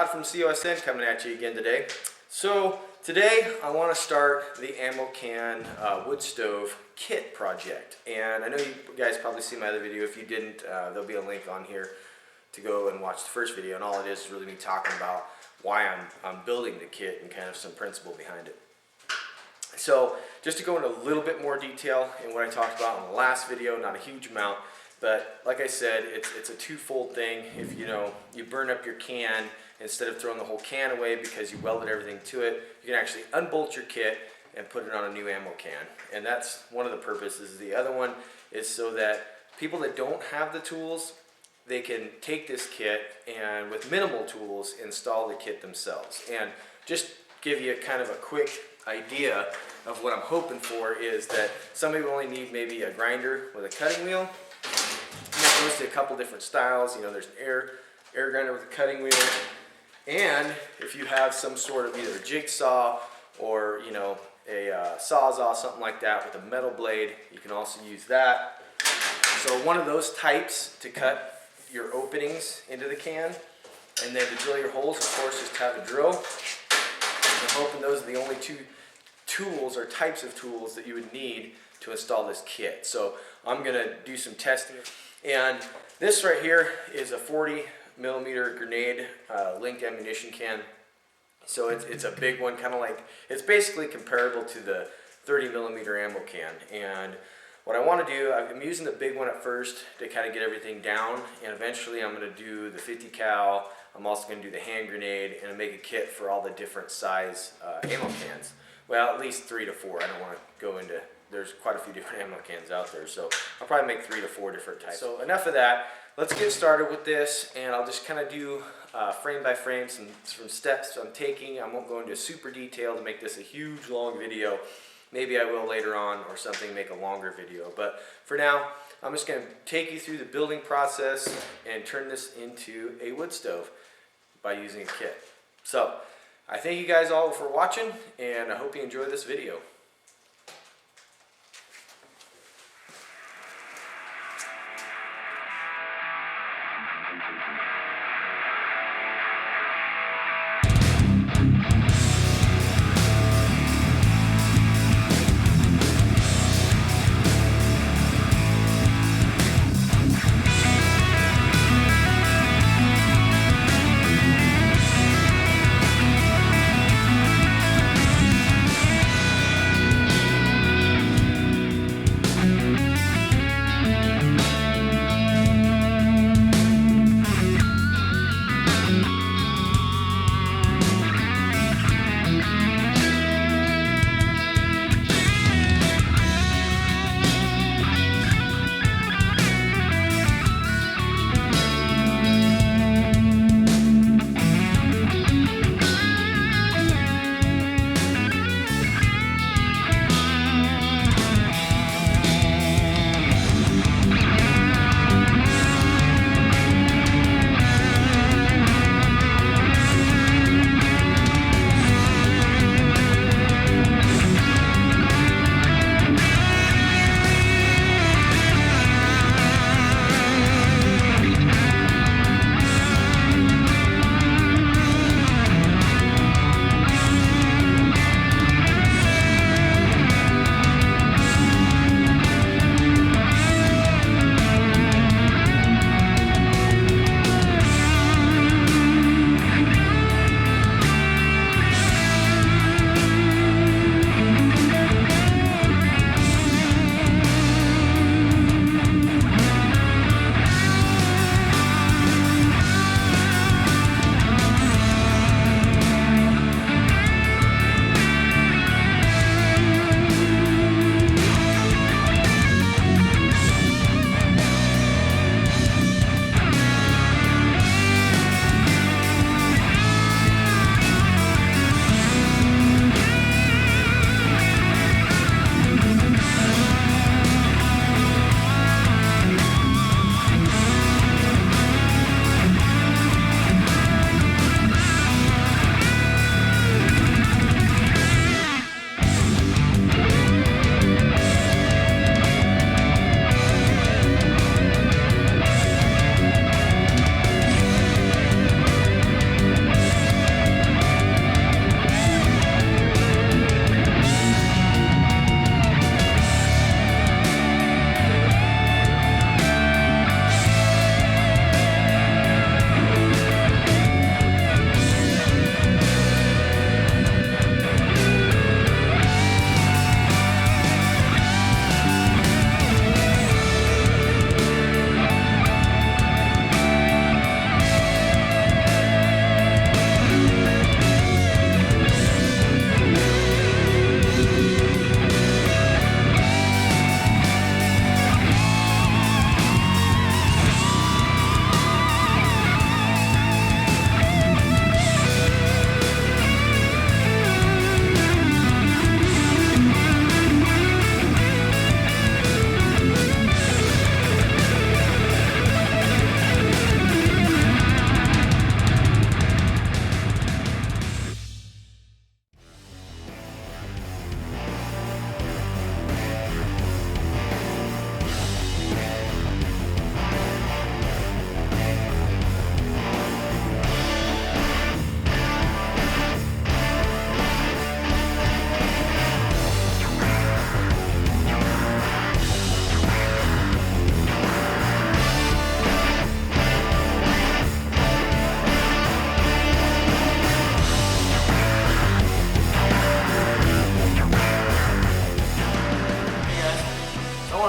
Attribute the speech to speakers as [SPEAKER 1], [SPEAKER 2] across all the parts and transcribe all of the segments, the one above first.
[SPEAKER 1] Todd from COSN coming at you again today. So today I want to start the ammo can wood stove kit project, and I know you guys probably see my other video. If you didn't, there'll be a link on here to go and watch the first video, and all it is really me talking about why I'm building the kit and kind of some principle behind it. So just to go into a little bit more detail in what I talked about in the last video, not a huge amount, but like I said, it's a twofold thing. If you burn up your can, instead of throwing the whole can away because you welded everything to it, you can actually unbolt your kit and put it on a new ammo can. And that's one of the purposes. The other one is so that people that don't have the tools, they can take this kit and with minimal tools install the kit themselves. And just give you kind of a quick idea of what I'm hoping for is that somebody will only need maybe a grinder with a cutting wheel. And that goes to a couple different styles. There's an air grinder with a cutting wheel. And if you have some sort of either jigsaw or a sawzall, something like that with a metal blade, you can also use that. So one of those types to cut your openings into the can, and then to drill your holes, of course, just have a drill. I'm hoping those are the only two tools or types of tools that you would need to install this kit. So I'm going to do some testing. And this right here is a 40mm grenade linked ammunition can. So it's a big one, kind of like, it's basically comparable to the 30mm ammo can. And what I want to do, I'm using the big one at first to kind of get everything down, and eventually I'm going to do the 50 cal. I'm also going to do the hand grenade and make a kit for all the different size ammo cans. Well, at least 3 to 4. I don't want to go into, there's quite a few different ammo cans out there, so I'll probably make 3 to 4 different types. So enough of that. Let's get started with this, and I'll just kind of do frame by frame some steps I'm taking. I won't go into super detail to make this a huge long video. Maybe I will later on or something, make a longer video. But for now, I'm just going to take you through the building process and turn this into a wood stove by using a kit. So I thank you guys all for watching, and I hope you enjoy this video.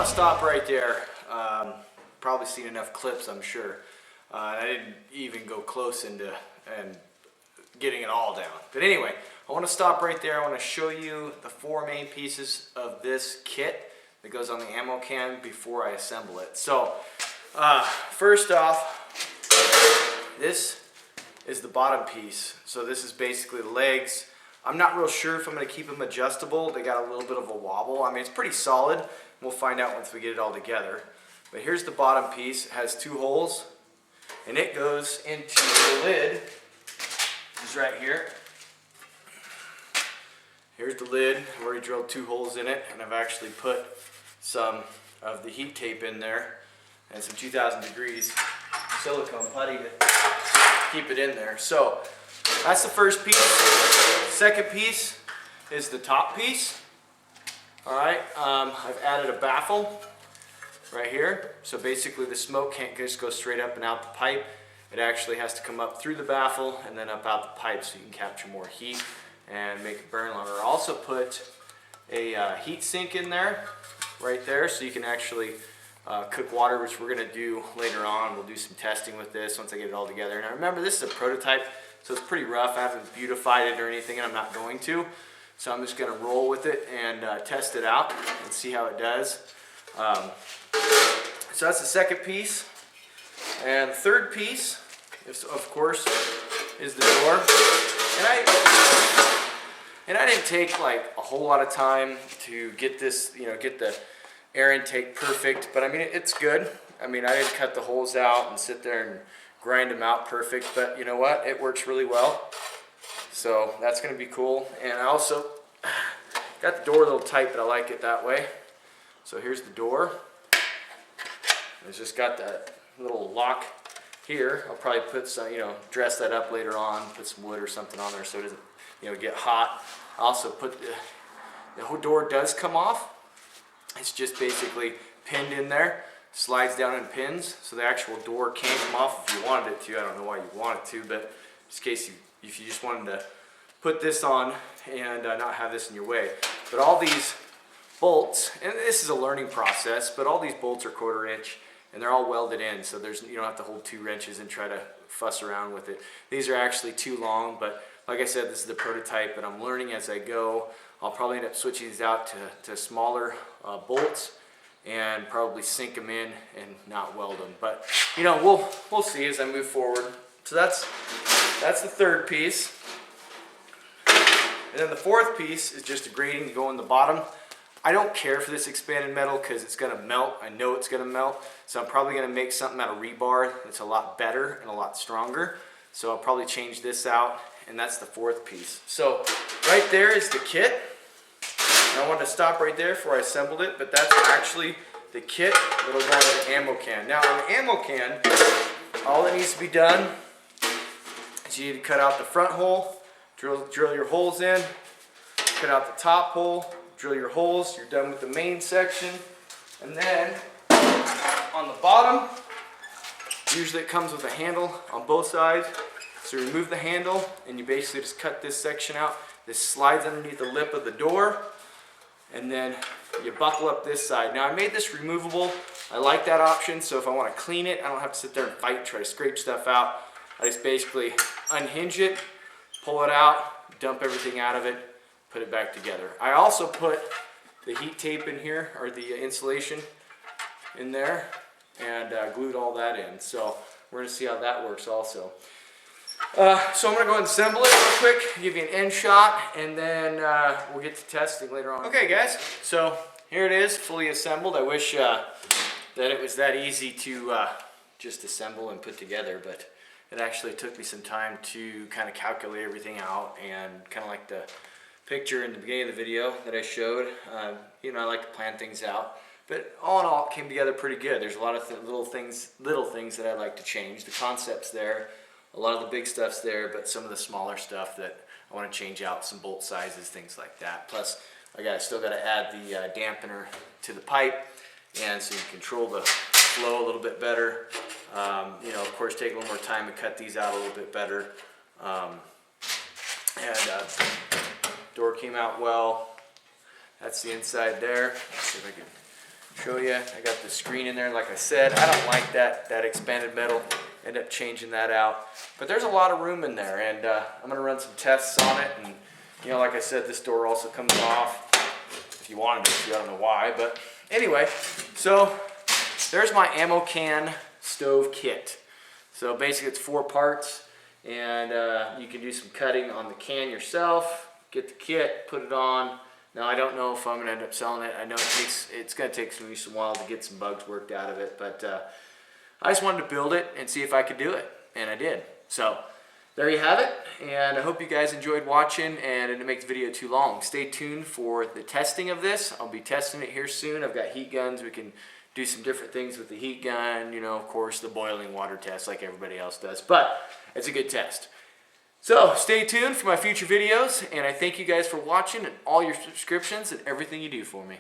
[SPEAKER 1] I'll stop right there. Probably seen enough clips, I'm sure. I didn't even go close into and getting it all down. But anyway, I want to stop right there. I want to show you the 4 main pieces of this kit that goes on the ammo can before I assemble it. So first off, this is the bottom piece. So this is basically the legs. I'm not real sure if I'm going to keep them adjustable. They got a little bit of a wobble. I mean, it's pretty solid. We'll find out once we get it all together. But here's the bottom piece. It has 2 holes, and it goes into the lid. It's right here. Here's the lid. I've already drilled 2 holes in it, and I've actually put some of the heat tape in there and some 2000 degrees silicone putty to keep it in there. So that's the first piece. Second piece is the top piece. All right, I've added a baffle right here. So basically the smoke can't just go straight up and out the pipe. It actually has to come up through the baffle and then up out the pipe so you can capture more heat and make it burn longer. I also put a heat sink in there, right there, so you can actually cook water, which we're going to do later on. We'll do some testing with this once I get it all together. Now remember, this is a prototype, so it's pretty rough. I haven't beautified it or anything, and I'm not going to. So I'm just going to roll with it and test it out and see how it does. So that's the second piece. And the third piece, of course, is the door. And I didn't take like a whole lot of time to get this, get the air intake perfect, but I mean, it's good. I mean, I didn't cut the holes out and sit there and grind them out perfect, but you know what? It works really well. So that's going to be cool. And I also got the door a little tight, but I like it that way. So here's the door. It's just got that little lock here. I'll probably put some, dress that up later on, put some wood or something on there so it doesn't, get hot. I also put the whole door does come off. It's just basically pinned in there, slides down and pins, so the actual door can come off if you wanted it to. I don't know why you want it to, but just in case if you just wanted to put this on and not have this in your way. But all these bolts, and this is a learning process, but all these bolts are 1/4 inch and they're all welded in, so you don't have to hold 2 wrenches and try to fuss around with it. These are actually too long, but like I said, this is the prototype, and I'm learning as I go. I'll probably end up switching these out to smaller bolts and probably sink them in and not weld them. But we'll see as I move forward. So that's the third piece. And then the fourth piece is just a grating to go in the bottom. I don't care for this expanded metal because it's going to melt. I know it's going to melt. So I'm probably going to make something out of rebar that's a lot better and a lot stronger. So I'll probably change this out, and that's the fourth piece. So right there is the kit. And I wanted to stop right there before I assembled it, but that's actually the kit that'll go in the ammo can. Now on the ammo can, all that needs to be done is you need to cut out the front hole, drill your holes in, cut out the top hole, drill your holes. You're done with the main section. And then on the bottom, usually it comes with a handle on both sides. So you remove the handle and you basically just cut this section out. This slides underneath the lip of the door, and then you buckle up this side. Now I made this removable. I like that option, so if I want to clean it, I don't have to sit there and fight and try to scrape stuff out. I just basically unhinge it, pull it out, dump everything out of it, put it back together. I also put the heat tape in here, or the insulation in there, and glued all that in. So we're going to see how that works also. So I'm going to go ahead and assemble it real quick, give you an end shot, and then we'll get to testing later on. Okay guys, so here it is, fully assembled. I wish that it was that easy to just assemble and put together, but it actually took me some time to kind of calculate everything out, and kind of like the picture in the beginning of the video that I showed. I like to plan things out, but all in all it came together pretty good. There's a lot of little things that I'd like to change. The concept's there. A lot of the big stuff's there, but some of the smaller stuff that I want to change out, some bolt sizes, things like that. Plus, I still got to add the dampener to the pipe, and so you can control the flow a little bit better. Of course, take a little more time to cut these out a little bit better. Door came out well. That's the inside there. Let's see if I can show you. I got the screen in there, like I said. I don't like that expanded metal. End up changing that out. But there's a lot of room in there, and I'm gonna run some tests on it. And you know, like I said, this door also comes off if you wanted it to. I don't know why, but anyway. So there's my ammo can stove kit. So basically, it's 4 parts, and you can do some cutting on the can yourself. Get the kit, put it on. Now I don't know if I'm gonna end up selling it. I know it's gonna take me some while to get some bugs worked out of it, but I just wanted to build it and see if I could do it, and I did. So there you have it, and I hope you guys enjoyed watching, and I didn't make the video too long. Stay tuned for the testing of this. I'll be testing it here soon. I've got heat guns. We can do some different things with the heat gun, you know, of course, the boiling water test like everybody else does, but it's a good test. So stay tuned for my future videos, and I thank you guys for watching and all your subscriptions and everything you do for me.